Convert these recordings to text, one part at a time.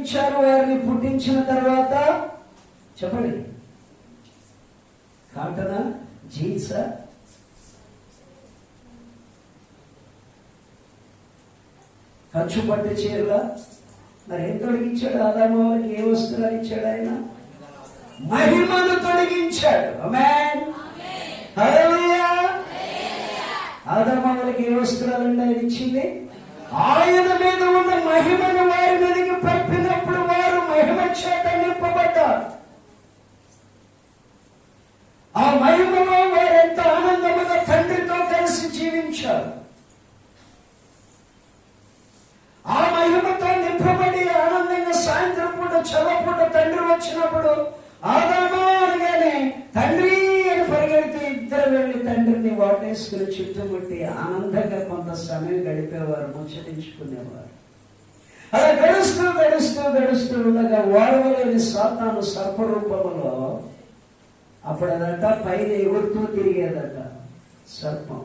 పుట్టించారు. వారిని పుట్టించిన తర్వాత చెప్పండి, కాటనా, జీన్సా, ఖర్చు పట్టు చీరలా? మరి ఏం తొలగించాడు? ఆదాము వాళ్ళకి ఏ వస్త్రాలు ఇచ్చాడు? ఆయన మహిమను తొలగించాడు. ఆమేన్, హల్లెలూయా. ఆదాము వాళ్ళకి ఏ వస్త్రాలండి ఆయన ఇచ్చింది? ఆయన మీద ఉన్న మహిమను వారి మీదకి పంపినప్పుడు వారు మహిమ చేత నింపబడ్డారు. ఆ మహిమలో వారు ఎంత ఆనందముగా తండ్రితో కలిసి జీవించారు. ఆ మహిమతో నింపబడి ఆనందంగా సాయంత్రం పూట చల్లపూట తండ్రి వచ్చినప్పుడు ఆదాము అనగానే తండ్రి అని పరిగెడితే ఇద్దరు వెళ్ళి తండ్రిని వాటేసుకుని చుట్టుముట్టి ఆనందంగా కొంత సమయం గడిపేవారు, ముచ్చటించుకునేవారు. అలా గడుస్తూ గడుస్తూ గడుస్తూ ఉండగా వాడవలేని సాతాను సర్పరూపములో అప్పుడదంట పైన ఎగురుతూ తిరిగేదట సర్పం.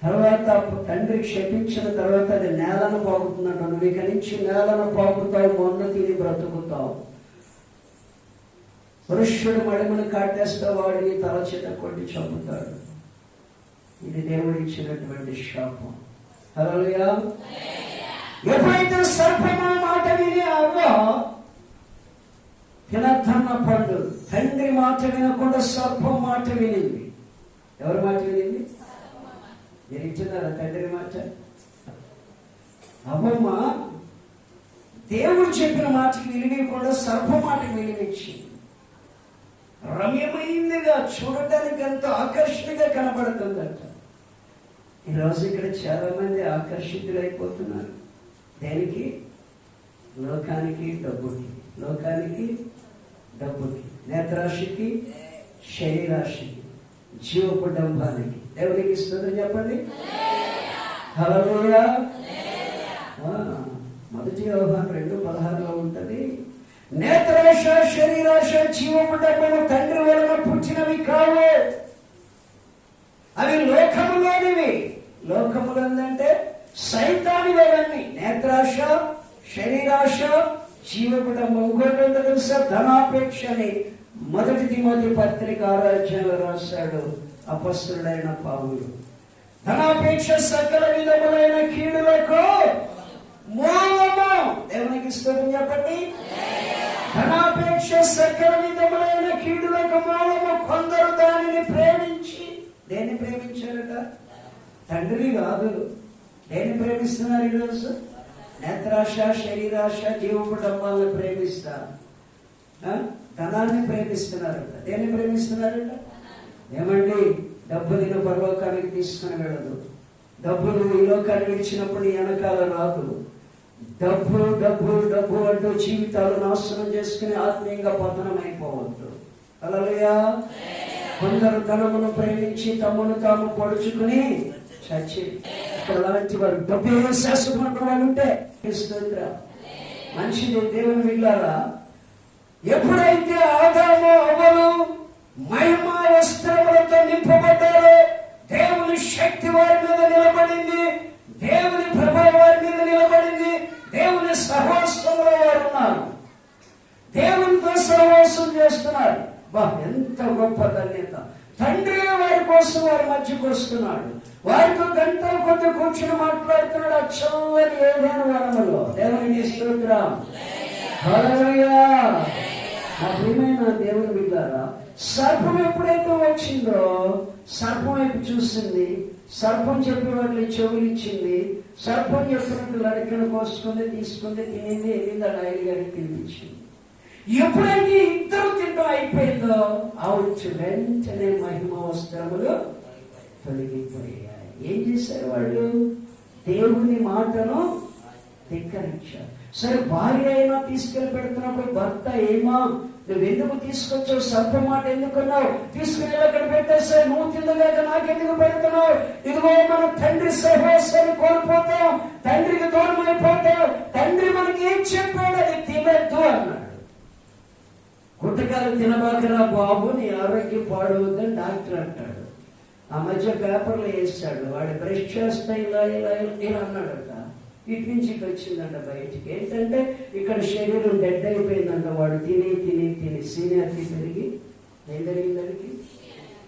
తర్వాత తండ్రి క్షపించిన తర్వాత అది నేలను పాకుతున్నట్టు, నువ్వు ఇక నుంచి నేలను పాకుతావు, మొన్న తిని బ్రతుకుతావు. పురుషుడు మడిమను కాటేస్తే వాడిని తల చేత కొట్టి చంపుతాడు. ఇది దేవుడు ఇచ్చినటువంటి శాపం. హల్లెలూయా. ఎప్పుడైతే సర్పము మాట విని అవ్వ తినద్దన్న పండు, తండ్రి మాట వినకుండా సర్పం మాట వినింది. ఎవరి మాట వినింది? మీరు ఇచ్చినారా తండ్రి మాట? అవ్వమ్మ దేవుడు చెప్పిన మాటకి విలువకుండా సర్పం మాటకి విలువించింది. రమ్యమైందిగా, చూడటానికి ఎంతో ఆకర్షణగా కనబడుతుందట. ఈరోజు ఇక్కడ చాలా మంది ఆకర్షితులైపోతున్నారు. దేనికి? లోకానికి, డబ్బుకి. లోకానికి, డబ్బుకి, నేత్రాశికి, శరీరాశికి, జీవపుడంబానికి. దేవునికి స్తోత్రం చెప్పండి. హల్లెలూయా. మొదటి యోహాను 2:16 ఉంటది, నేత్రాశ, శరీరాశ, జీవపుడంబము తండ్రి వలన పుట్టినవి కావు, అవి లోకములోనివి. లోకములందంటే సైతానివన్నీ. నేత్రాశ, శరీరాశ, జీవపుడంబం. ఇంకోటి తెలుసా? ధనాపేక్ష అని మొదటి తిమోతి పత్రిక 6 రాశాడు అపొస్తలుడైన పౌలు. ధనాపేక్ష సకల విధములైన కీడులకు మూలము. దేవునికి స్తోత్రం చెప్పండి. ధనాపేక్ష సకల విధములైన కీడులకు మూలము. కొందరు దానిని ప్రేమించి, దేన్ని ప్రేమించారట? తండ్రి కాదు. దేన్ని ప్రేమిస్తున్నారు ఈరోజు? నేత్రాశ, శరీరాశ, జీవపుడంబాలను ప్రేమిస్తారు. ధనాన్ని ప్రేమిస్తున్నారట. దేన్ని ప్రేమిస్తున్నారట? ఏమండి, డబ్బు నిన్ను పరలోకానికి తీసుకుని వెళ్ళదు. డబ్బు నువ్వు ఈ లోకాన్ని విడిచినప్పుడు వెనకాల రాదు. డబ్బు డబ్బు డబ్బు అంటూ జీవితాలు నాశనం చేసుకుని ఆత్మీయంగా పతనం అయిపోవద్దు. హల్లెలూయా. కొందరు ధనమును ప్రేమించి తమ్మును తాము పొడుచుకుని చచ్చి అలాంటి వారు డబ్బే శాశ్వతమైన వాళ్ళు ఉంటే మంచిది. దేవుని విల్లారా, ఎప్పుడైతే ఆదాము అవ్వలు మహిమా వస్త్రములతో నింపబడ్డారో దేవుని శక్తి వారి మీద నిలబడింది, దేవుని ప్రభావం వారి మీద నిలబడింది, దేవుని సహవాసంలో వారు ఉన్నారు, దేవునితో సహవాసం చేస్తున్నారు. ఎంత గొప్ప ధన్యత! తండ్రి వారి కోసం వారి మధ్యకు వస్తున్నాడు, వారితో గంటల కొద్ది కూర్చుని మాట్లాడుతున్నాడు. అచ్చని ఏదైనా వనములో. దేవుని స్తోత్రం. హల్లెలూయా. నా ప్రియమైన దేవుని బిడ్డలారా, సర్పం ఎప్పుడైతే వచ్చిందో సర్పం వైపు చూసింది, సర్పం చెప్పిన వాటిని చెవులిచ్చింది, సర్పం చెప్పినట్టు లడికను కోసుకుంది, తీసుకుంది, తినింది, వెళ్ళింది, ఆ డైరీ గారికి తినిపించింది. ఎప్పుడైతే ఇద్దరు తింటూ అయిపోయిందో ఆవచ్చు వెంటనే మహిమ వస్త్రములు తొలగిపోయాయి. ఏం చేశారు వాళ్ళు? దేవుని మాటను ధిక్కరించారు. సరే, భార్య అయినా తీసుకెళ్లి పెడుతున్నప్పుడు భర్త ఏమా నువ్వెందుకు తీసుకొచ్చావు? సర్ప మాట ఎందుకున్నావు? తీసుకుని అక్కడ పెట్టేసావు, నువ్వు తిందలేక నాకెందుకు పెడుతున్నావు? ఇదిగో మన తండ్రి సహవాసాన్ని కోల్పోతాం, తండ్రికి దూరం అయిపోతాం, తండ్రి మనకి ఏం చెప్పాడు అది తినద్దు అన్నాడు. గుట్టకాలు తినబాకరా బాబు, నీ ఆరోగ్యం పాడవద్దని డాక్టర్ అంటాడు. ఆ మధ్య పేపర్లో వేస్తాడు, వాడు బ్రష్ చేస్తా ఇలా ఇలా ఇలా అన్నాడట. ఇటు నుంచి ఇటు వచ్చిందంట బయటికి. ఏంటంటే ఇక్కడ శరీరం డెడ్ అయిపోయిందంట. వాడు తిని తిని తిని సీనియారిటీ పెరిగి ఏం జరిగింది? దానికి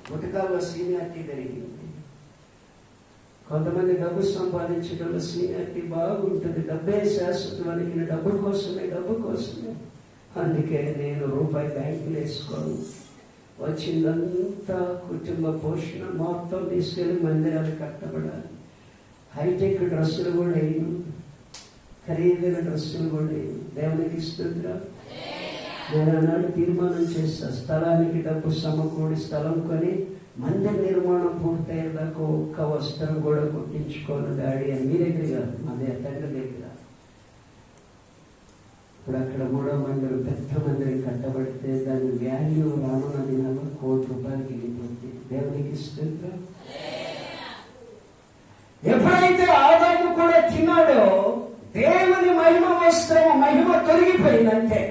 పుటకాల్లో సీనియారిటీ పెరిగింది. కొంతమంది డబ్బు సంపాదించడంలో సీనియారిటీ బాగుంటుంది. డబ్బే శాశ్వతమైన డబ్బు కోసమే. అందుకే నేను రూపాయి బ్యాంకులు వేసుకోను. వచ్చిందంతా కుటుంబ పోషణ మొత్తం తీసుకెళ్ళి మందిరాలు కట్టబడాలి. హైటెక్ డ్రెస్సులు కూడా వేయను, ఖరీదైన డ్రెస్సులు కూడా వేయను. దేవునికి స్తోత్రం. నేను ఆనాడు తీర్మానం చేస్తా, స్థలానికి డబ్బు సమకూడి స్థలం కొని మందిర నిర్మాణం పూర్తయ్యేదాకా ఒక్క వస్త్రం కూడా కుట్టించుకోను డాడీ అని. మీ దగ్గర కాదు, మా తండ్రి దగ్గర. ఇప్పుడు అక్కడ 3వ మందిరం పెద్ద మందిరం కట్టబడితే దాని వాల్యూ రానున్న దినాల్లో ₹1,00,00,000 వెళ్ళిపోతుంది. దేవునికి స్తోత్రం. ఎప్పుడైతే ఆదాము కూడా తిన్నాడో దేవుని మహిమ వస్త్రము మహిమ తొలగిపోయిందంటే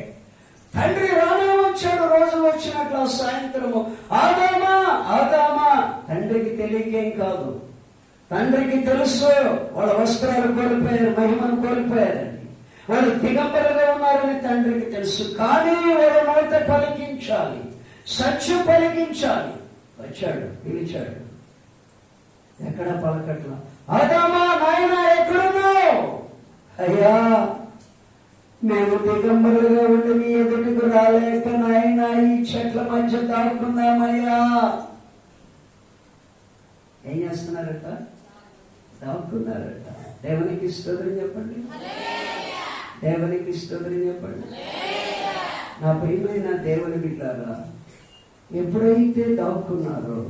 తండ్రి రానే వచ్చాడు. రోజు వచ్చినట్లు సాయంత్రము ఆదామా ఆదామా. తండ్రికి తెలియకేం కాదు, తండ్రికి తెలుసు వాళ్ళ వస్త్రాలు కోల్పోయారు, మహిమను కోల్పోయారండి. వాళ్ళు దిగంబరుగా ఉన్నారని తండ్రికి తెలుసు. కానీ వాళ్ళ నోట పలికించాలి, సత్యం పలికించాలి. వచ్చాడు, పిలిచాడు. ఎక్కడ పలకట్లా. ఆదామా నాయన ఎక్కడున్నావు? అయ్యా మేము దిగంబరులుగా ఉండి నీ ఎదుటికి రాలేక నాయన ఈ చెట్ల మధ్య దాక్కుందామయ్యా. ఏం చేస్తున్నారట? దాక్కున్నారట. దేవునికి స్తోత్రం చెప్పండి. దేవునికి స్తోత్రం చెప్పండి. నా ప్రియమైన దేవుని బిడ్డలారా, ఎప్పుడైతే దాక్కున్నారో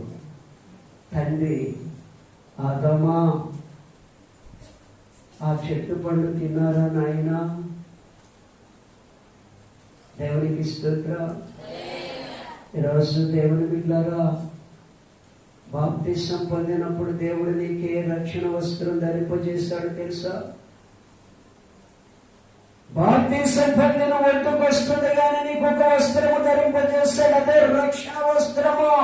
తండ్రి ఆదామా ఆ చెట్టు పండు తిన్నారా నాయన? దేవునికి స్తోత్రం. ఈరోజు దేవుని బిడ్డలారా, బాప్తిసం పొందినప్పుడు దేవుడు నీకే రక్షణ వస్త్రం ధరింపజేశాడు తెలుసా? బాప్తిసం పొందిన ఒంటికి వస్తుంది కానీ నీకు ఒక వస్త్రము ధరింపజేస్తాడు. అదే రక్షణ వస్త్రము.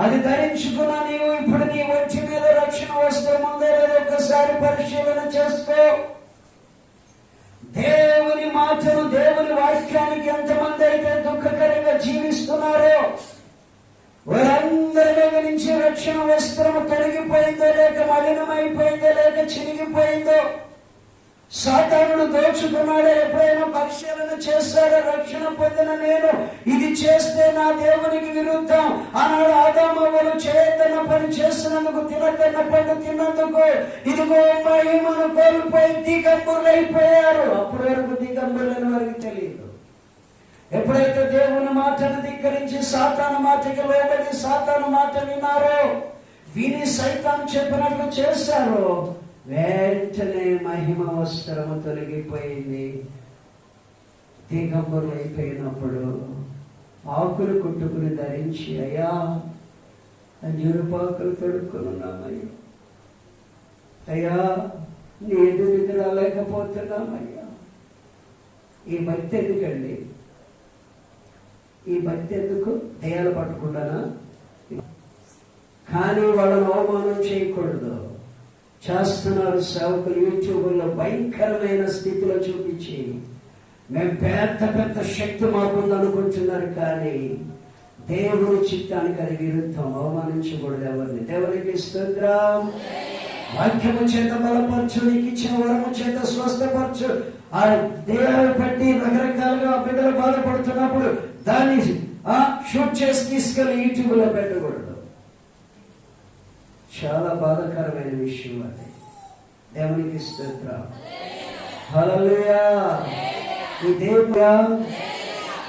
అది ధరించుకున్న నీవు ఇప్పుడు నీ ఒంటి మీద రక్షణ వస్త్రం ఉందో లేదో ఒకసారి పరిశీలన చేసుకో. దేవుని మాటలు, దేవుని వాక్యానికి ఎంతమంది అయితే దుఃఖకరంగా జీవిస్తున్నారో వారందరి మీద నుంచి రక్షణ వస్త్రము తొలగిపోయిందో, లేక మలినమైపోయిందో, లేక చినిగిపోయిందో, సాతానుడు దోచుకున్నాడో ఎప్పుడైనా పరిశీలన చేస్తాడో? రక్షణ పొందిన నేను ఇది చేస్తే నా దేవునికి విరుద్ధం అన్నాడు. ఆదామవ్వలు చేయొద్దన్న పని చేసినందుకు, తినకన్న పండు తిన్నందుకు ఇదిగో మహిమను కోల్పోయి దిగంబరులు అయిపోయారు. అప్పటి వరకు దిగంబరులని వారికి తెలియదు. ఎప్పుడైతే దేవుని మాటను ధిక్కరించి సాతాను మాటకి లోబడి సాతాను మాట విన్నారో, విని సైతాను చెప్పినట్లు చేశారో, వెంటనే మహిమ వస్త్రము తొలగిపోయింది. దిగంబరులు అయిపోయినప్పుడు ఆకులు కుట్టుకుని ధరించి, అయ్యా అంజూరపాకులు తొడుక్కున్నామయ్యా, అయ్యా నీ ఎదురు రాలేకపోతున్నామయ్యా. ఈ భక్తి ఎందుకండి? ఈ భక్తి ఎందుకు? దయ్యాలు పట్టుకుంటానా? కానీ వాళ్ళని అవమానం చేయకూడదు. చేస్తున్నారు సేవకులు యూట్యూబ్లో భయంకరమైన స్థితిలో చూపించి మేము పెద్ద పెద్ద శక్తి మాకుంది అనుకుంటున్నారు. కానీ దేవుని చిత్తానికి అది విరుద్ధం. అవమానించకూడదు ఎవరిని. దేవునికి స్తోత్రం. వాక్యము చేత బలపరచు, నీకు ఇచ్చిన వరము చేత స్వస్థపరచు. ఆ దేహాలు పట్టి రకరకాలుగా బిడ్డలు బాధపడుతున్నప్పుడు దాన్ని షూట్ చేసి తీసుకెళ్ళి యూట్యూబ్లో పెట్టకూడదు. చాలా బాధాకరమైన విషయం అది. దేవునికి స్తోత్రం. హల్లెలూయా. ఈ దేవుడా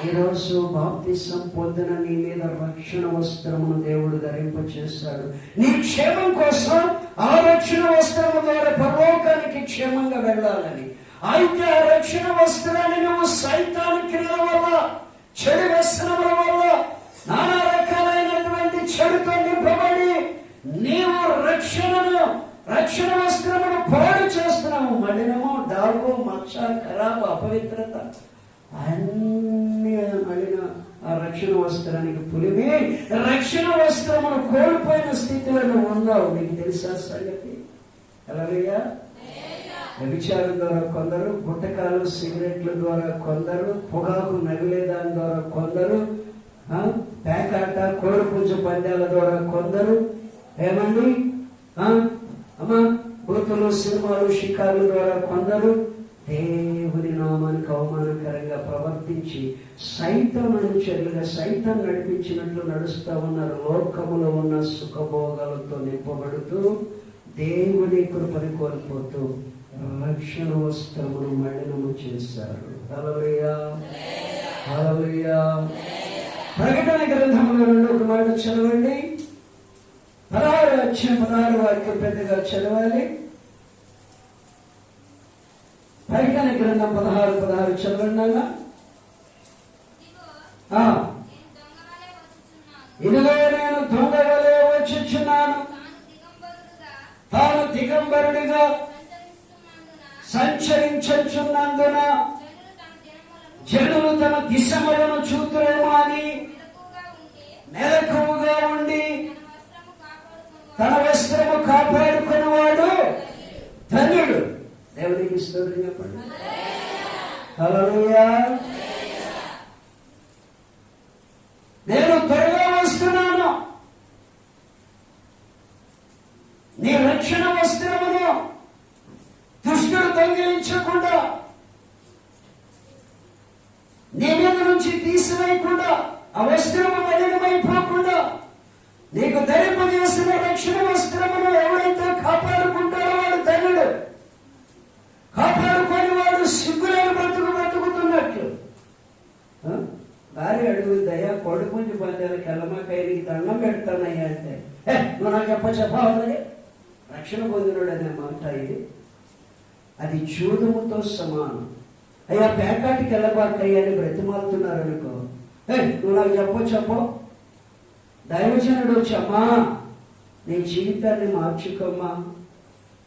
ఈరోజు బాప్తిసం పొందిన నీ మీద రక్షణ వస్త్రమును దేవుడు ధరింపచేశాడు. నీ క్షేమం కోసం ఆ రక్షణ వస్త్రము ద్వారా పరలోకానికి క్షేమంగా వెళ్ళాలని. అయితే ఆ రక్షణ వస్త్రాన్ని నువ్వు సైతాను క్రియల వల్ల, చెడు వ్యసనముల వల్ల, నానా రకాలైనటువంటి చెడుతో నింపబడి నీవు రక్షణ వస్త్రమును పాడు చేస్తున్నావు. మలినము, డాగు, మచ్చ, ఖరాబు, అపవిత్రత అన్ని మలిన ఆ రక్షణ వస్త్రానికి పులిమి రక్షణ వస్త్రమును కోల్పోయిన స్థితిలో నువ్వు ఉన్నావు. నీకు తెలుసా సంగతి? హల్లెలూయా. వ్యభిచారం ద్వారా కొందరు, గుట్టకాలు సిగరెట్ల ద్వారా కొందరు, పొగాకు నగిలేదాని ద్వారా కొందరు, పేకాట కోడిపుంజు పందాల ద్వారా కొందరు, ఏమండి అమ్మా బూతులు సినిమాలు షికారుల ద్వారా కొందరు దేవుని నామానికి అవమానకరంగా ప్రవర్తించి సైతం అనుచరులుగా సైతం నడిపించినట్లు నడుస్తూ ఉన్నారు. లోకములో ఉన్న సుఖభోగాలతో నింపబడుతూ దేవుని కృపని కోల్పోతూ రక్షణ వస్త్రమును మలినము చేశారు. హల్లెలూయా, హల్లెలూయా. ప్రకటన గ్రంథంలో నుండి ఒక మాట చదవండి. 16 వాక్యం పెద్దగా చదవాలి. ప్రకటన గ్రంథం 16 చదవండి. ఇదిగో నేను దొంగ వలె వచ్చుచున్నాను. తాను దిగంబరుడిగా సంచరించుచున్నందున జనులు తమ దిశములను చూతురేమో అని మెలకువగా ఉండి తన వస్త్రము కాపాడుకున్నవాడు ధన్యుడు. దేవునికి స్తోత్రం చెప్పండి. హల్లెలూయా. నేను త్వరగా వస్తున్నాను. నీ రక్షణ వస్త్రమును దుష్టుడు దొంగిలించకుండా, నీ మీద నుంచి తీసివేయకుండా, ఆ వస్త్రము మలినమైపోకుండా నీకు ధరింపజేసిన రక్షణ వస్త్రమును ఎవరైతే కాపాడుకుంటారో వాడు ధన్యుడు. కాపాడుకొని వాడు సిగ్గులేని బ్రతుకుతున్నట్లు. భార్య అడుగుదయ్యా, కొడుకుంచి పందాలకి ఎల్లమ్మకాయలకి దండం పెడతానయ్యా అంటే, నువ్వు నాకు చెప్పాలి. రక్షణ పొందినోడు అనే మాట ఇది. అది జూదముతో సమానం. అయ్యా పేకాటికి వెళ్ళబాకయ్యా అని బ్రతిమాలుతున్నారు అనుకో, నువ్వు నాకు చెప్పో. దైవజనుడు వచ్చి, అమ్మా నీ జీవితాన్ని మార్చుకోమ్మా,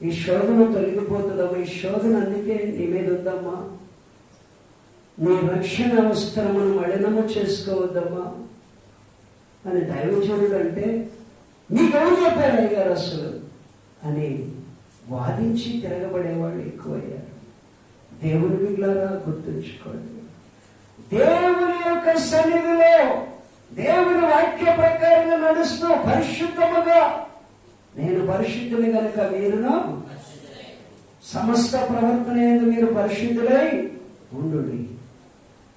ఈ శోధన తొలగిపోతుందమ్మా, ఈ శోధన అందుకే నీ మీద ఉందమ్మా, నీ రక్షణ వస్త్రమును మలినము చేసుకోవద్దమ్మా అని దైవజనుడు అంటే, నీకెవరు చెప్పారు అయ్యారు అసలు అని వాదించి తిరగబడేవాళ్ళు ఎక్కువయ్యారు. దేవుని బిడ్డలారా గుర్తుంచుకోండి, దేవుని యొక్క సన్నిధిలో దేవుని వాక్య ప్రకారంగా నడుస్తూ పరిశుద్ధముగా, నేను పరిశుద్ధుని కనుక మీరును సమస్త ప్రవర్తన మీరు పరిశుద్ధులై ఉండుడి.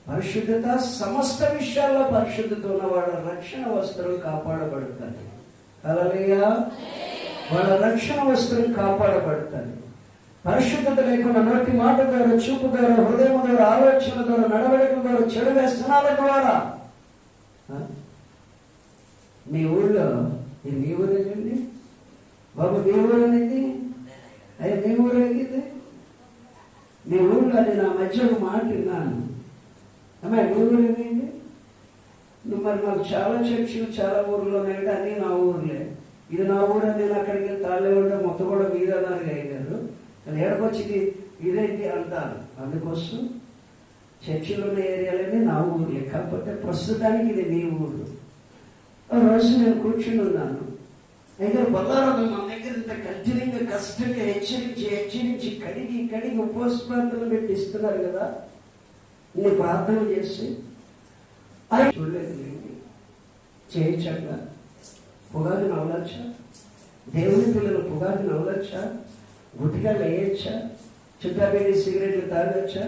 పరిశుద్ధత సమస్త విషయాల్లో పరిశుద్ధత ఉన్నవాడు రక్షణ వస్త్రం కాపాడబడుతుంది. హల్లెలూయా. వాళ్ళ రక్షణ వస్త్రం కాపాడబడుతుంది. పరిశుద్ధత లేకుండా నోటి మాట ద్వారా, చూపు ద్వారా, హృదయం ద్వారా, ఆలోచన ద్వారా, నడవడిక ద్వారా, చెడు వ్యసనాల ద్వారా. మీ ఊళ్ళో ఇది మీ ఊరేనండి బాబు, మీ ఊరనేది అయ్యా, మీ ఊరేది మీ ఊళ్ళో నేను ఆ మధ్య ఒక మాట విన్నాను. అమ్మాయి మీ ఊరేనండి. నువ్వు మరి నాకు చాలా చర్చిలు చాలా ఊర్లో ఉన్నాయంటే అన్నీ నా ఊర్లే. ఇది నా ఊరు అని నేను అక్కడికి వెళ్ళి తాళ్ళే ఉంటే మొత్తం కూడా మీదన్నారు అయ్యారు. అది ఏడకొచ్చి ఇదేంటి అంటాను. అందుకోసం చర్చిలో ఉన్న ఏరియాలన్నీ నా ఊర్లే, కాకపోతే ప్రస్తుతానికి ఇది మీ ఊరు. రోజు నేను కూర్చుని ఉన్నాను. అయితే బొల్లారం మన దగ్గర ఇంత కంటిన్యూగా కష్టంగా హెచ్చరించి కడిగి ఉపవాస ప్రార్థనలు పెట్టి ఇస్తున్నారు కదా, నేను ప్రార్థన చేసి అది చూడలేదు. చేయచ్చా? పొగాకు నవ్వచ్చా? దేవుని పిల్లలు పొగాకు నవ్వచ్చా? గుట్టిగా వేయచ్చా? చుట్టా బీడి సిగరెట్లు తాగొచ్చా?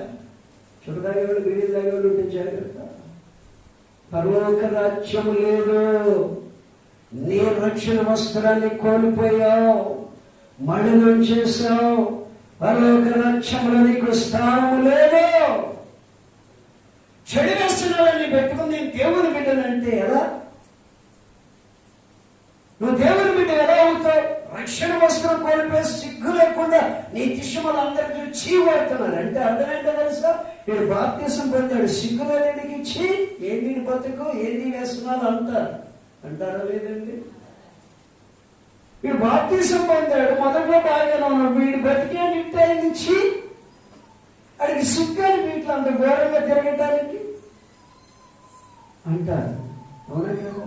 చుట్టు తాగేవాళ్ళు బీడీలు తాగేవాళ్ళు ఉంటే జాగ్రత్త. పరలోక రాజ్యము లేదు. నీ రక్షణ వస్త్రాన్ని కోల్పోయావు, మలినం చేశావు. పరలోక రాజ్యములో నీకు స్థానము లేదు. చెడు వ్యసనాలన్నీ పెట్టుకుని నేను దేవుని బిడ్డనంటే ఎలా? నువ్వు దేవుని బిడ్డ ఎలా అవుతావు? రక్షణ వస్త్రం కోల్పోయి సిగ్గు లేకుండా నీ దిశమలు అందరికీ చీవాడుతున్నారు అంటే అర్థం ఏంటో తెలుసా? వీడు బాప్తిసం పొందాడు, సిగ్గులేడికి ఇచ్చి ఏంటి బతుకు, ఏంటి వేస్తున్నాను అంటారా లేదండి? వీడు బాప్తిసం పొందాడు, మొదట్లో బాగానే ఉన్నాడు, వీడు బతికే నిట్టాయించి అడిగి సిగ్గాని వీటిలో అంత ఘోరంగా తిరగటానికి అంటారు. అవునా కదా?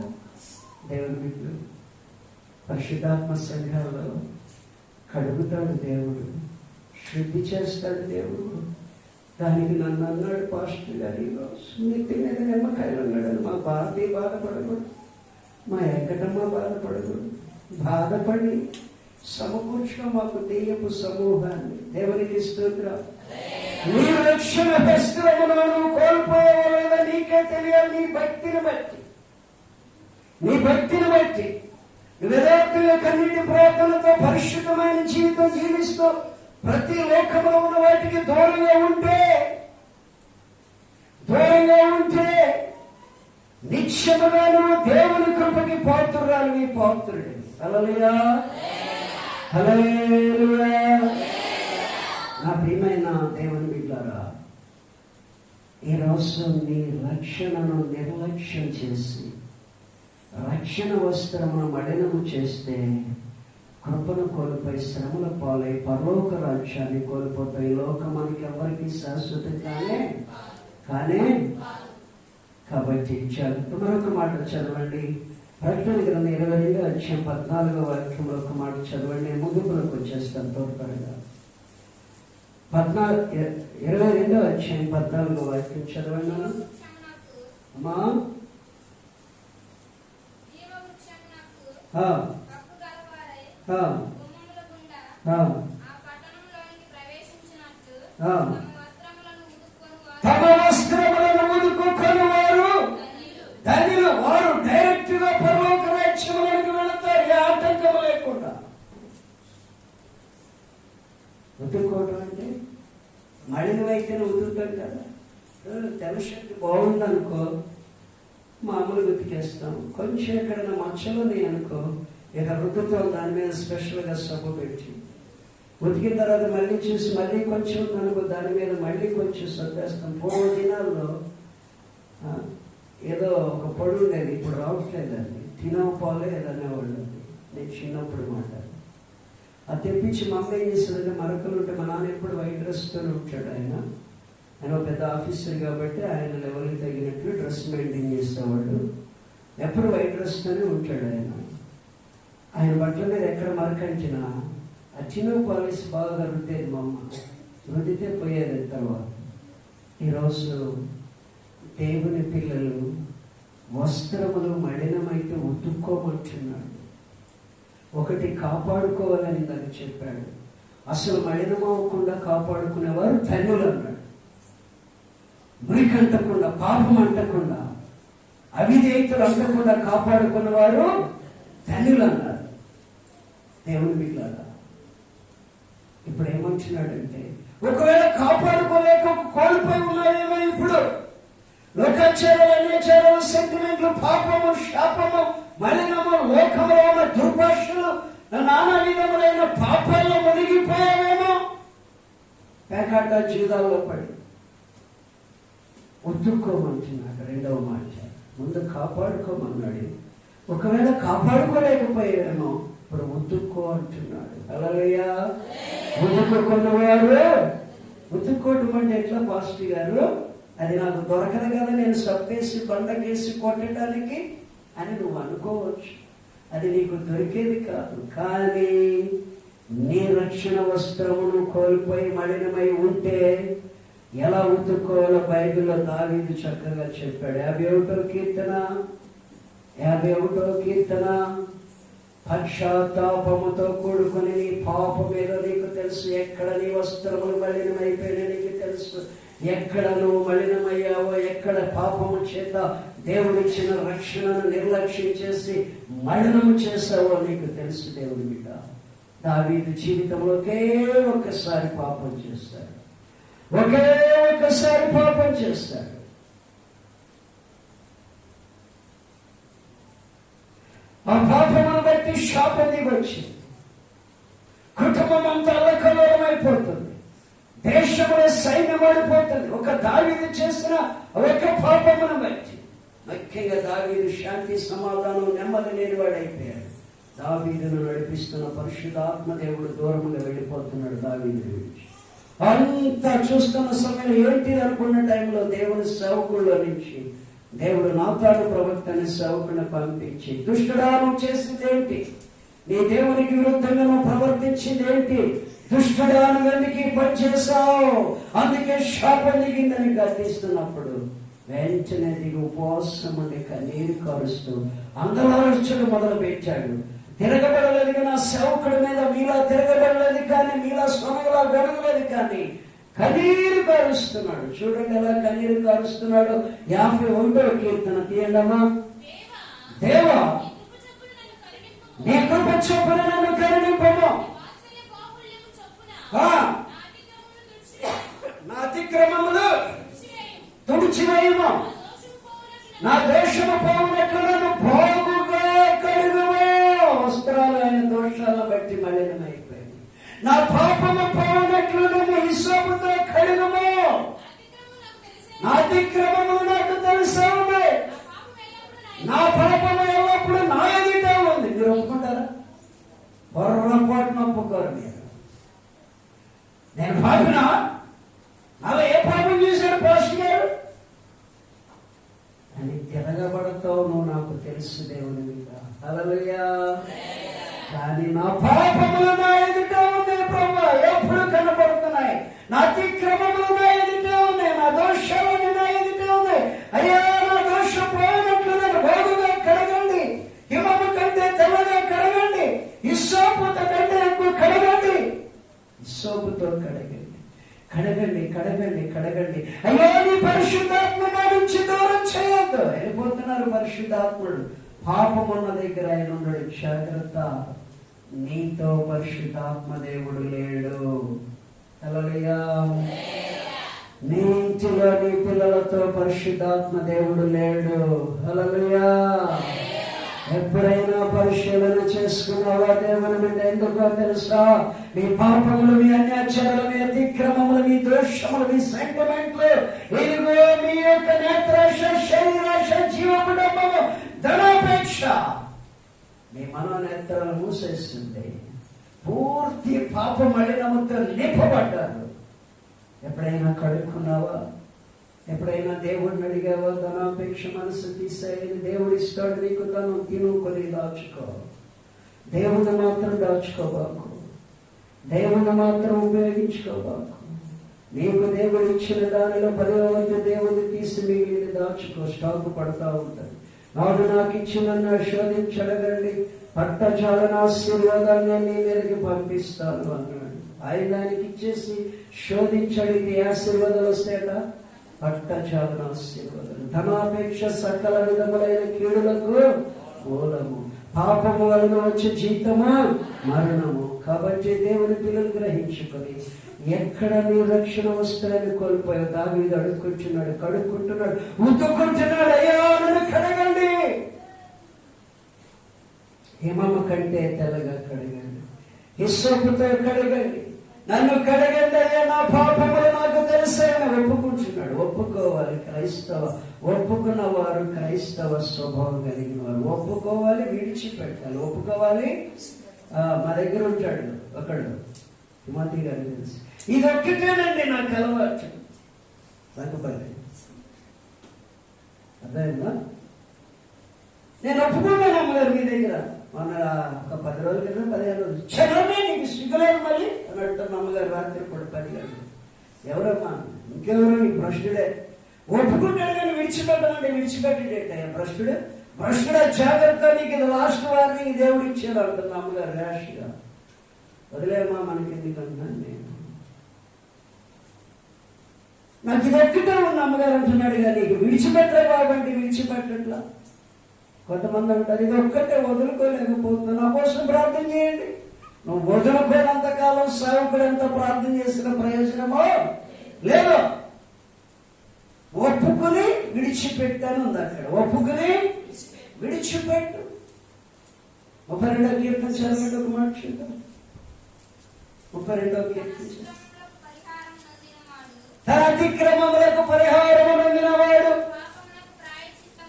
దేవుని బిడ్డలు పరిశుద్ధాత్మ సంఘాల్లో కడుగుతాడు దేవుడు, శుద్ధి చేస్తాడు దేవుడు. దానికి నన్ను అన్నాడు పాస్టర్ గారు, నెత్తి మీద నిమ్మకాయలు అన్నాడని మా భారతీయ బాధపడకూడదు, మా వెంకటమ్మ బాధపడకూడదు. బాధపడి సమకూర్చుకో మాకు దెయ్యపు సమూహాన్ని. దేవునికి స్తోత్రం. నీ రక్షణ వస్త్రములను కోల్పోయేదా నీకే తెలియాలి. నీ భక్తిని బట్టి, నీ భక్తిని బట్టి యథార్థంగా కన్నీటి ప్రార్థనతో పరిశుద్ధమైన జీవితం జీవిస్తూ ప్రతి లోకంలో ఉన్న వాటికి దూరంగా ఉంటే నిత్యముగా నువ్వు దేవుని కృపకి పాత్రురాలివి, పాత్రుడి. హల్లెలూయా, హల్లెలూయా. నా ప్రియమైన దేవుని బిడ్డలారా, ఈరోజు నీ రక్షణను నిర్లక్ష్యం చేసి రక్షణ వస్త్రమును మడినము చేస్తే కృపను కోల్పోయి శ్రమల పాలై పరలోక రాజ్యాన్ని కోల్పోతాయి. లోకం మనకి ఎవరికి శాశ్వతం కానీ కాబట్టి మరొక మాట చదవండి. ప్రకటన గ్రంథం 22వ అధ్యాయం 14వ వాక్యంలో ఒక మాట చదవండి. ముగింపులకు వచ్చేస్తాను తోడ్పడగా. 22వ అధ్యాయం 14వ వాక్యం చదవండి అమ్మా. తమ వస్త్రములను ఉదుకుకొని వారు ధన్యులు. వారు డైరెక్ట్ గా పరలోక రాజ్యములకు వెళతారు, ఏ ఆటంకం లేకుండా. ఉతుక్కోవడం అంటే మడినవైతేనే ఉతుకుతాం కదా. తెల్లశక్తి బాగుందనుకో మామూలుగా ఉతికేస్తాం. కొంచెం ఎక్కడైనా మచ్చలుని అనుకో ఇక రుద్దుతాం, దాని మీద స్పెషల్గా సబ్బు పెట్టి ఉతికిన తర్వాత మళ్ళీ చూసి మళ్ళీ కొంచెం ఉందనుకో దాని మీద మళ్ళీ కొంచెం సర్దేస్తాం. పూర్వ దినాల్లో ఏదో ఒక పొడి ఉండేది, ఇప్పుడు రావట్లేదు. అది తినకపోలే ఏదనేవాళ్ళు. నేను చిన్నప్పుడు మాట అది తెప్పించి మమ్మీ ఏం చేస్తుందంటే మరొకరు ఉంటే మా నాన్న ఎప్పుడు వైట్ డ్రెస్తో ఉంటాడు. ఆయన పెద్ద ఆఫీసర్ కాబట్టి ఆయన లెవెల్కి తగినట్టు డ్రెస్ మెయింటైన్ చేసేవాడు. ఎప్పుడు వైట్ డ్రెస్తోనే ఉంటాడు. ఆయన బట్టల మీద ఎక్కడ మరకంచినా ఆ చిన్న పాలిస్ బాగా రుద్దేది మా అమ్మ. రుద్దితే పోయేది. తర్వాత ఈరోజు దేవుని పిల్లలు వస్త్రములు మడినమైతే ఉతుక్కోమంటున్నాడు. ఒకటి కాపాడుకోవాలని దాన్ని చెప్పాడు. అసలు మడినమవ్వకుండా కాపాడుకునేవారు ధన్యులు అన్నాడు. మురికి అంటకుండా, పాపం అంటకుండా, అవిధేయతలు అంటకుండా కాపాడుకున్నవారు ధన్యులు అన్నారు. దేవుని బిడ్డలారా, ఇప్పుడు ఏమంటున్నాడంటే ఒకవేళ కాపాడుకోలేక కోల్పోయి ఉన్నారేమో ఇప్పుడు లోకాచారాలు, అన్యాచారాలు, సెంటిమెంట్లు, పాపము, శాపము, మలినము, లోకంలో ఉన్న దుర్భాషలు, నానా విధములైన పాపాల్లో మునిగిపోయావేమో. పేకాట జీవితాల్లో పడి ఉతుక్కోమంటున్నాడు. రెండవ మాట ముందు కాపాడుకోమన్నాడు. ఒకవేళ కాపాడుకోలేకపోయావేమో ఇప్పుడు ఉతుక్కో అంటున్నాడు. హల్లెలూయా. ఉతుక్కున్నవారు ఉతుక్కోవటం అంటే ఎట్లా పాస్టర్ గారు? అది నాకు దొరకదు కదా, నేను సప్పేసి బండకేసి కొట్టడానికి అని నువ్వు అనుకోవచ్చు. అది నీకు దొరికేది కాదు. కానీ నీ రక్షణ వస్త్రమును కోల్పోయి మలినమై ఉంటే ఎలా ఉతుక్కోవాలో బైబిల్లో దావీదు చక్కగా చెప్పాడు. 51వ కీర్తన పశ్చాత్తాపముతో కూడుకుని నీ పాపం మీద నీకు తెలుసు. ఎక్కడ నీ వస్త్రములు మలినమైపోయినా నీకు తెలుసు. ఎక్కడ నువ్వు మలినమయ్యావో, ఎక్కడ పాపము చేత దేవుడిచ్చిన రక్షణను నిర్లక్ష్యం చేసి మలినము చేసావో నీకు తెలుసు. దేవుడి బిడ్డ దావీదు జీవితంలో ఒకే ఒక్కసారి పాపం చేస్తాడు. ఆ పాపమును బట్టి శాపం దిగొచ్చింది. కుటుంబం అంతా అల్లకల్లోలమైపోతుంది. దేశంలో సైన్యం పడిపోతుంది. ఒక దావీదు చేసిన ఒక పాపమును బట్టి. ముఖ్యంగా దావీదు శాంతి, సమాధానం, నెమ్మది లేనివాడైపోయాడు. దావీదును నడిపిస్తున్న పరిశుద్ధాత్మ దేవుడు దూరంగా వెళ్ళిపోతున్నాడు దావీదు గురించి. అంతా చూస్తున్న సమయంలో ఏంటి అనుకున్న టైంలో దేవుని సేవకుల్లో నుంచి దేవుడు నాతాను ప్రవక్తని సేవకుని పంపించి, దుష్టుడా నువ్వు చేసింది ఏంటి? నీ దేవునికి విరుద్ధంగా నువ్వు ప్రవర్తించింది ఏంటి? దుష్టుడా నువ్వెందుకు పనిచేసావు, అందుకే శాపం దిగిందని గర్తిస్తున్నప్పుడు వెంటనే దిగి ఉపవాసం ఉండి కన్నీరు కారుస్తూ అందరూ మొదలు పెట్టాడు. తిరగబడలేదు నా సేవకుడి మీద, మీలా తిరగబడలేదు కానీ, మీలా సొనగలా గొడవలేదు కానీ కన్నీరు కారుస్తున్నాడు. చూడండి ఎలా కన్నీరు కారుస్తున్నాడు. 51వ కీర్తన తీయండమ్మా. దేవా నీ కృప చొప్పున నన్ను కరుణింపము, నా అతిక్రమములు తుడిచివేయము, నా దోషము పోవునట్లు నన్ను బాగుగా కడుగుము. వస్త్రాలు ఆయన దోషాలను బట్టి మలినమైపోయింది. నా పాపము పోవునట్లు నన్ను హిస్సోపుతో కడుగుము. నా అతిక్రమములు నాకు తెలిసే ఉంది, నా పాపము ఎల్లప్పుడు నా ఎదుట ఉంది. మీరు ఒప్పుకుంటారా? పొరపాటున ఒప్పుకోరు మీరు. నేను పాపినా? నాలో ఏ పాపం చేశాడు పాస్టర్ గారు అని తిరగబడతావు నువ్వు, నాకు తెలుసు దేవుని మీద. హల్లెలూయా. కానీ నా పాపములు నా ఎదుట ఉన్నాయి ప్రభు, ఎప్పుడు కనపడుతున్నాయి. నా అతిక్రమములు నా ఎదుట ఉన్నాయి, నా దోషాలు నా ఎదుట ఉన్నాయి. అయ్యా నా దోషం పోయినట్లు నన్ను బాగుగా కడగండి, హిమము కంటే తెల్లగా కడగండి, హిస్సోపుతో కంటే ఎక్కువ కడగండి. హిస్సోపుతో కడగండి, కడగండి, కడగండి, కడగండి. అయ్యో నీ పరిశుద్ధాత్మ నా నుంచి దూరం చేయొద్దు. వెళ్ళిపోతున్నారు పరిశుద్ధాత్ముడు. పాపం ఉన్న దగ్గర ఆయన ఉన్నాడు. జాగ్రత్త, నీతో పరిశుద్ధాత్మ దేవుడు లేడు. హల్లెలూయా. నీ ఇంటిలో నీ పిల్లలతో పరిశుద్ధాత్మ దేవుడు లేడు. హల్లెలూయా. ఎప్పుడైనా పరిశీలన చేసుకున్నావా దేవుని బిడ్డ? ఎందుకో తెలుసా? మీ పాపములు, మీ అన్యాచారాలు, మీ అతిక్రమములు, మీ దోషములు, మీ సెంటిమెంట్లు, ఇదిగో మీ యొక్క నేత్రాశ, శరీరాశ, జీవముడమ్మము, ధనాపేక్ష మీ మనోనేత్రాలు మూసేస్తుంది. పూర్తి పాప మలినముతో నింపబడ్డారు. ఎప్పుడైనా కడుక్కున్నావా? ఎప్పుడైనా దేవుడిని అడిగావా? ధనాపేక్ష మనసు తీసేయని దేవుడు ఇస్తాడు నీకు, తను తిను కొని దాచుకో. దేవుణ్ణి మాత్రం దాచుకోబాకు, దేవుణ్ణి మాత్రం ఉపయోగించుకోబాకు. నీకు దేవుడు ఇచ్చిన దానిలో 10వ వంతు దేవుడిని తీసి మిగిలిన దాచుకో. స్టాకు పడతా ఉంటుంది. నాడు నాకు ఇచ్చిన శోధించడగండి, పట్టచాలన ఆశీర్వాదాన్ని నీ మీదకి పంపిస్తాను అన్నాడు. ఆయన దానికి ఇచ్చేసి శోధించడికి ఆశీర్వాదాలు వస్తాయట. పట్టచాలన ఆశీర్వాదాలు. ధనాపేక్ష సకల విధములైన కీడులకు మూలము. పాపము వలన వచ్చే జీతము మరణము. కాబట్టి దేవుని పిల్లలు గ్రహించుకొని, ఎక్కడ నీ రక్షణ వస్తాయని కోల్పోయావు. దావీదు అడుక్కుంటున్నాడు, కడుక్కుంటున్నాడు, ఉతుక్కుంటున్నాడు. అయ్యా నన్ను కడగండి, హిమము కంటే తెల్లగా కడగండి, హిస్సోపుతో కడగండి, నన్ను కడగండి అయ్యా, నా పాపములు నాకు తెలిసాయని ఒప్పుకుంటున్నాడు. ఒప్పుకోవాలి క్రైస్తవ, ఒప్పుకున్న వారు క్రైస్తవ స్వభావం కలిగిన వారు. ఒప్పుకోవాలి, విడిచిపెట్టాలి. ఒప్పుకోవాలి. మా దగ్గర ఉంటాడు ఒకడు, తిమోతి గారు తెలుసు. ఇది ఒక్కటేనండి నాకు అలవాటు. తగ్గుపల్లి అర్థమైందా? నేను ఒప్పుకున్నాను అమ్మగారు మీ దగ్గర. మొన్న ఒక 10 రోజుల క్రితం, 15 రోజులు, చదవమే నీకు సిగ్గులేదు మళ్ళీ అని అంటున్న అమ్మగారు. రాత్రి పూట 10 గంటలు. ఎవరమ్మా? ఇంకెవరు? ఈ భ్రష్టుడే. ఒప్పుకుంటాడు కానీ విడిచిపెట్టమంటే విడిచిపెట్టేట భ్రష్టుడు. భ్రష్టుడా జాగ్రత్త, నీకు ఇది లాస్ట్ వార్నింగ్ దేవుడు ఇచ్చాడు అంటున్న అమ్మగారు ర్యాష్గా. వదిలేమా, మనకి ఎందుకంటున్నాను నేను. నాకు ఇది ఒక్కటే ఉన్న అమ్మగారు అంటున్నాడు కానీ విడిచిపెట్టలే బాబండి, విడిచిపెట్టట్లా. కొంతమంది అంటారు ఇది ఒక్కటే వదులుకోలేకపోతున్నా. నా కోసం ప్రార్థన చేయండి. నువ్వు వదులుకోనంతకాలం సేవకుడు ఎంత ప్రార్థన చేసిన ప్రయోజనమో లేదు. ఒప్పుకుని విడిచిపెట్టాను ఉంది అక్కడ. ఒప్పుకుని విడిచిపెట్టు. 32వ కీర్తన చదవండి. ఒక మాట చూద్దాం. 32వ కీర్తన. తన అతిక్రమములకు పరిహారము నొందినవాడు,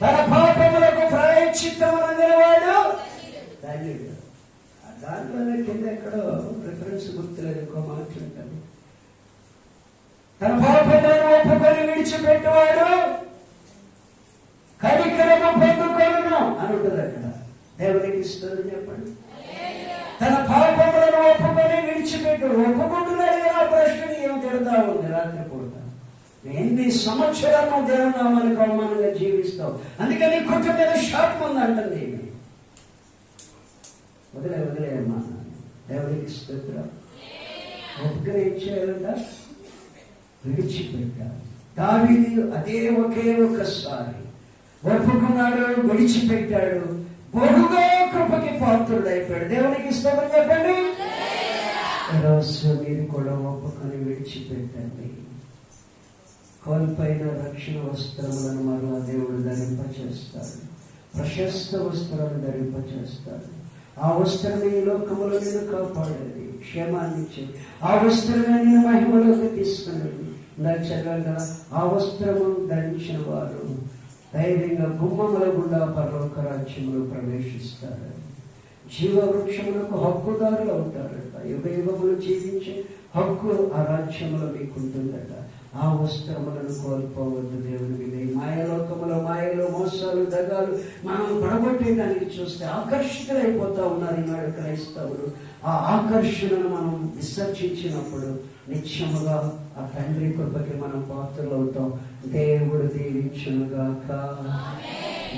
తన పాపములకు ప్రాయశ్చిత్తము నొందినవాడు ధన్యుడు. దాంట్లోనే కింద ఎక్కడో రిఫరెన్స్ గుర్తులేదు, ఇంకో మాట ఉంటాను. తన పాపములను ఒప్పుకొని విడిచిపెట్టేవాడు కనికరము పొందుకొనును అని ఉంటుంది అక్కడ. దేవునికి ఇస్తుంది చెప్పండి. తన పాపములను ఒప్పుకొని విడిచిపెట్టు. ఒప్పుకో ఎన్ని సంవత్సరాలు దేవుని నామానికి అవమానంగా జీవిస్తావు. అందుకని కొంచెం మీద శాపం ఉంది అంటుంది. వదిలేయమ్మా, దేవుడికి స్తోత్రం. ఒప్పుగా ఏం చేయాలంట? విడిచిపెట్టాలి. దావీదు అదే ఒకే ఒక్కసారి ఒప్పుకున్నాడు, విడిచిపెట్టాడు, బహుగా కృపకి పాత్రుడైపోయాడు. దేవునికి ఇష్టమని చెప్పండి. ఈరోజు మీరు కూడా ఒప్పుకొని విడిచిపెట్టండి. కోల్పోయిన రక్షణ వస్త్రములను మరలా దేవుడు ధరింపచేస్తాడు. ప్రశస్త వస్త్రాలు ధరింపచేస్తాడు. ఆ వస్త్రమే ఈ లోకములో నేను కాపాడేది, క్షేమాన్ని ఇచ్చేది. ఆ వస్త్రమే నేను మహిమలోకి తీసుకునేది. నాకు చదవాలి కదా, ఆ వస్త్రము ధరించిన వారు ధైర్యంగా గుమ్మముల గుండా పరలోక రాజ్యములు ప్రవేశిస్తారు. జీవవృక్షములకు హక్కుదారులు అవుతారట. యుగ యుగములు జీవించే హక్కు ఆ రాజ్యములో మీకు ఉంటుందట. ఆ వస్త్రములను కోల్పోవద్దు. దేవుడికి మాయలోకములో మాయలు, మోసాలు, దగాలు మనం పడగొట్టేదానికి చూస్తే ఆకర్షితులైపోతా ఉన్నారు ఈనాడు క్రైస్తవులు. ఆ ఆకర్షణను మనం విసర్జించినప్పుడు నిత్యముగా ఆ తండ్రి కృపకి మనం పాత్రలు అవుతాం. దేవుడు దీవించునుగాక.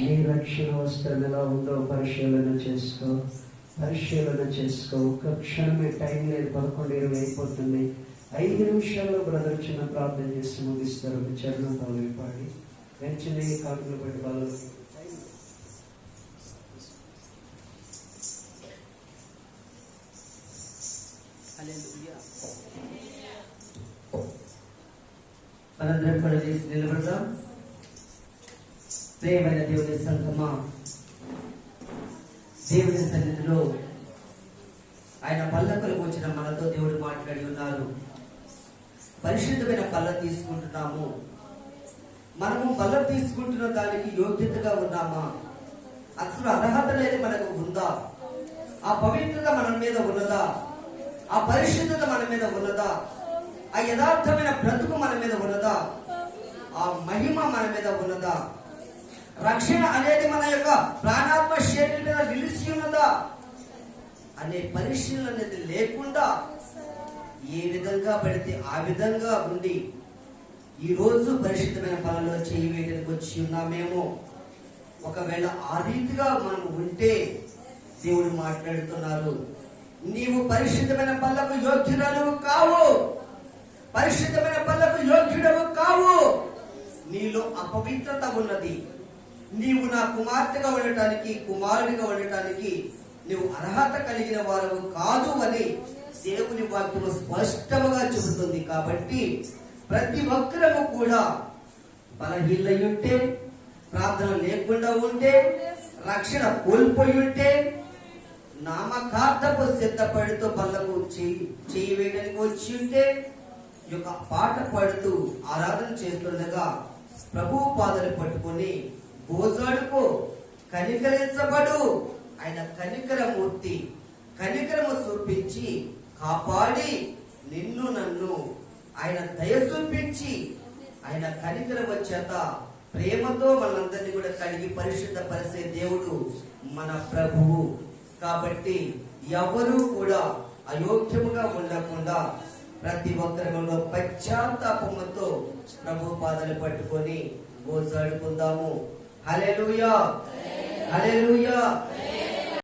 నీ రక్షణ వస్త్రం ఎలా ఉందో పరిశీలన చేసుకో. ఒక్క క్షణమే, టైం లేదు, 11:20 అయిపోతుంది. 5 నిమిషాల్లో బ్రదర్ చిన్న ప్రార్థన చేసి ముగిస్తారు. చరణం తల్లి పాడి వెంటనే కాకులు పట్టి వాళ్ళు మనందరం కూడా చేసి నిలబడదాం. ప్రేమైన దేవుని సంగమా, దేవుని సన్నిధిలో ఆయన పల్లకులకు వచ్చిన మనతో దేవుడు మాట్లాడి ఉన్నారు. పరిశుద్ధమైన పళ్ళ తీసుకుంటున్నాము. మనము పళ్ళ తీసుకుంటున్న దానికి యోగ్యతగా ఉన్నామా? అసలు అర్హత అనేది మనకు ఉందా? ఆ పవిత్రత మన మీద ఉన్నదా? ఆ పరిశుద్ధత మన మీద ఉన్నదా? ఆ యథార్థమైన బ్రతుకు మన మీద ఉన్నదా? ఆ మహిమ మన మీద ఉన్నదా? రక్షణ అనేది మన యొక్క ప్రాణాత్మ శరీరం మీద నిలిచి ఉన్నదా అనే పరిశీలన అనేది లేకుండా ఏ విధంగా పడితే ఆ విధంగా ఉండి ఈరోజు పరిశుద్ధమైన పనుల్లో చేయి వేయడానికి వచ్చి ఉన్నామేమో. ఒకవేళ ఆ రీతిగా మనం ఉంటే దేవుడు మాట్లాడుతున్నారు, నీవు పరిశుద్ధమైన పనులకు యోగ్యురాలు కావు, పరిశుద్ధమైన పనులకు యోగ్యుడవు కావు, నీలో అపవిత్రత ఉన్నది, నీవు నా కుమార్తెగా ఉండటానికి, కుమారుడిగా ఉండటానికి నీవు అర్హత కలిగిన వారు కాదు అని దేవుని వాక్యము స్పష్టంగా చెబుతుంది. కాబట్టి ప్రతి ఒక్కరము కూడా బలహీనై ఉంటే, ప్రార్థన లేకుండా ఉంటే, రక్షణ కోల్పోయి ఉంటే, నామకార్థపు సిద్ధపడుతూ పళ్ళకు చేయి వేయడానికి వచ్చి ఉంటే, ఈ యొక్క పాట పాడుతూ ఆరాధన చేస్తుండగా ప్రభు పాదలు పట్టుకొని గోజాడుకో, కనికరించబడు. ఆయన కనికరమూర్తి, కనికరము చూపించి కాపాడి నిన్ను నన్ను ఆయన దయ చూపించి ఆయన కనికరము చేత ప్రేమతో మనందరినీ కూడా కడిగి పరిశుద్ధపరిచే దేవుడు మన ప్రభువు. కాబట్టి ఎవరు కూడా అయోగ్యముగా ఉండకుండా ప్రతి ఒక్కరిలో పశ్చాత్తాపముతో ప్రభు పాదాలు పట్టుకొని గోజాడుకుందాము. హల్లెలూయా, హల్లెలూయా.